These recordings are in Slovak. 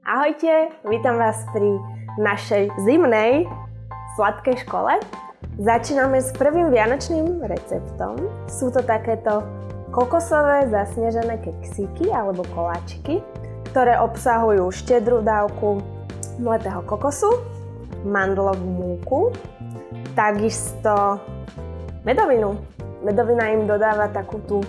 Ahojte, vítam vás pri našej zimnej sladkej škole. Začíname s prvým vianočným receptom. Sú to takéto kokosové zasnežené keksíky alebo koláčiky, ktoré obsahujú štedrú dávku mletého kokosu, mandlovú múku, takisto medovinu. Medovina im dodáva takú tú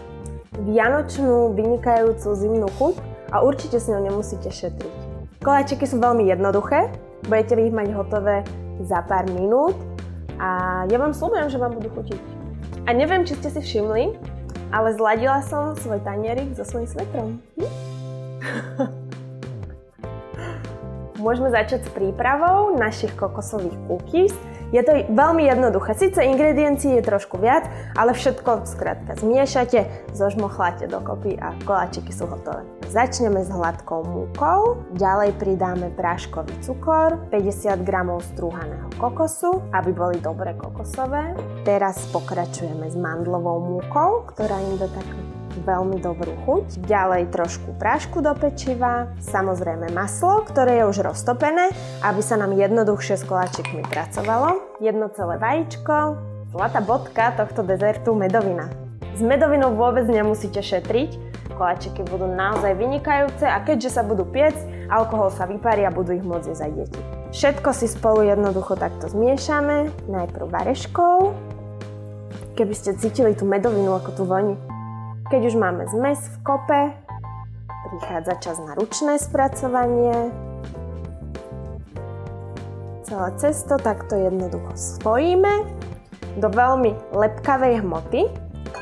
vianočnú, vynikajúcu zimnú chuť a určite s ňou nemusíte šetriť. Koláčiky sú veľmi jednoduché, budete ich mať hotové za pár minút a ja vám sľubujem, že vám budú chutiť. A neviem, či ste si všimli, ale zladila som svoj tanierik so svojím svetrom. Môžeme začať s prípravou našich kokosových cookies. Je to veľmi jednoduché. Sice ingrediencií je trošku viac, ale všetko skrátka zmiešate, zožmochláte dokopy a koláčiky sú hotové. Začneme s hladkou múkou, ďalej pridáme práškový cukor, 50 g strúhaného kokosu, aby boli dobre kokosové. Teraz pokračujeme s mandlovou múkou, ktorá im dá takú veľmi dobrú chuť. Ďalej trošku prášku do pečiva, samozrejme maslo, ktoré je už roztopené, aby sa nám jednoduchšie s koláčikmi pracovalo. Jedno celé vajíčko, zlatá bodka tohto dezertu medovina. S medovinou vôbec nemusíte šetriť, koláčiky budú naozaj vynikajúce a keďže sa budú piecť, alkohol sa vyparí a budú ich môcť jesť aj deti. Všetko si spolu jednoducho takto zmiešame, najprv vareškou, keby ste cítili tú medovinu ako tú voni. Keď už máme zmes v kope, prichádza čas na ručné spracovanie. Celé cesto takto jednoducho spojíme do veľmi lepkavej hmoty,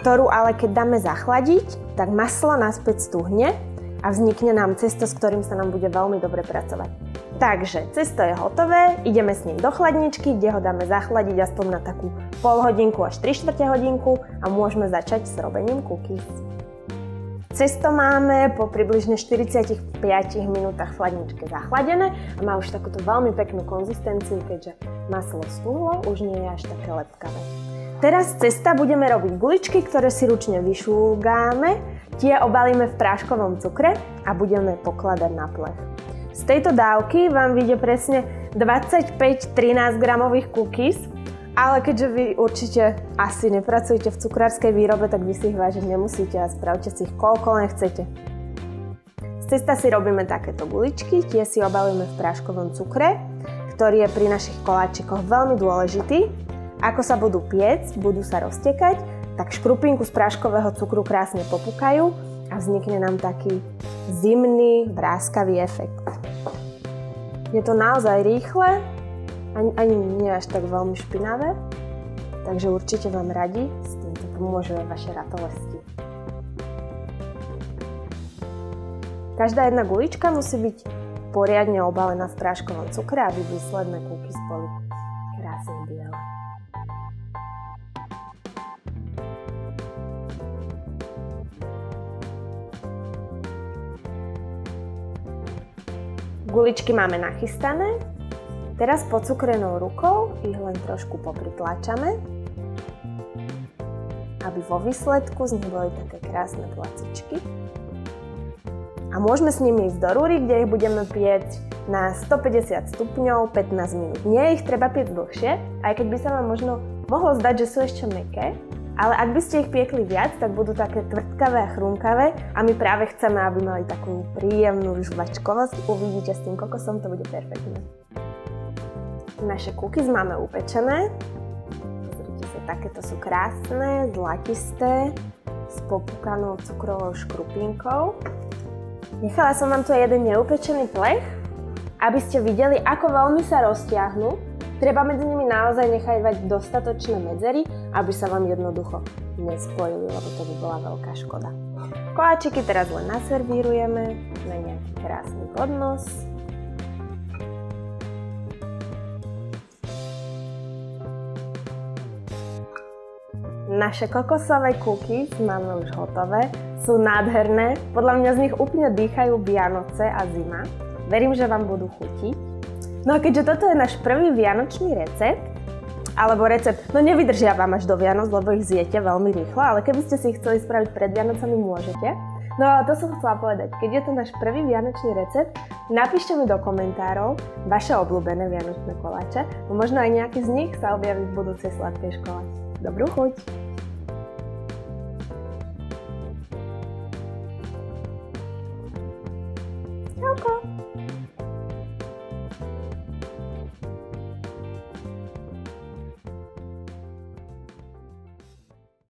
ktorú ale keď dáme zachladiť, tak maslo naspäť stuhne a vznikne nám cesto, s ktorým sa nám bude veľmi dobre pracovať. Takže cesto je hotové, ideme s ním do chladničky, kde ho dáme zachladiť aspoň na takú pol hodinku až 3/4 hodinku a môžeme začať s robením cookies. Cesto máme po približne 45 minútach v chladničke zachladené a má už takúto veľmi peknú konzistenciu, keďže maslo stuhlo, už nie je až také lepkavé. Teraz z cesta budeme robiť guličky, ktoré si ručne vyšúlgáme, tie obalíme v práškovom cukre a budeme pokladať na plech. Z tejto dávky vám vyjde presne 25-13 gramových cookies, ale keďže vy určite asi nepracujete v cukrárskej výrobe, tak vy si ich vážiť nemusíte a spravte si ich koľko len chcete. Z cesta si robíme takéto guličky, tie si obalíme v práškovom cukre, ktorý je pri našich koláčikoch veľmi dôležitý. Ako sa budú piecť, budú sa roztekať, tak škrupinku z práškového cukru krásne popukajú a vznikne nám taký zimný, vráskavý efekt. Je to naozaj rýchle, ani nie až tak veľmi špinavé, takže určite vám radi s týmto pomôžu aj vaše ratolesti. Každá jedna gulička musí byť poriadne obalená v práškovom cukre, aby výsledné cookies boli krásne biele. Guličky máme nachystané, teraz pocukrenou rukou ich len trošku popritláčame, aby vo výsledku z nich boli také krásne placičky. A môžeme s nimi ísť do rúry, kde ich budeme piecť na 150 stupňov 15 minút. Nie ich treba piecť dlhšie, aj keď by sa vám možno mohlo zdať, že sú ešte mäkké, ale ak by ste ich piekli viac, tak budú také tvrdkavé a chrumkavé a my práve chceme, aby mali takú príjemnú žvačkovosť. Uvidíte, s tým kokosom to bude perfektné. Naše cookies máme upečené. Pozrite sa, takéto sú krásne, zlatisté, s popukanou cukrovou škrupinkou. Nechala som vám tu jeden neupečený plech, aby ste videli, ako veľmi sa roztiahnu. Treba medzi nimi naozaj nechať dostatočné medzery, aby sa vám jednoducho nespojili, lebo to by bola veľká škoda. Koláčiky teraz len naservírujeme na nejaký krásny podnos. Naše kokosové cookies máme už hotové, sú nádherné, podľa mňa z nich úplne dýchajú Vianoce a zima. Verím, že vám budú chutiť. No a keďže toto je náš prvý vianočný recept, nevydržia vám až do Vianoc, lebo ich zjete veľmi rýchlo, ale keby ste si ich chceli spraviť pred Vianocami, môžete. No a to som chcela povedať. Keď je to náš prvý vianočný recept, napíšte mi do komentárov vaše obľúbené vianočné koláče. Možno aj nejaký z nich sa objaví v budúcej sladkej škole. Dobrú chuť! Čauko!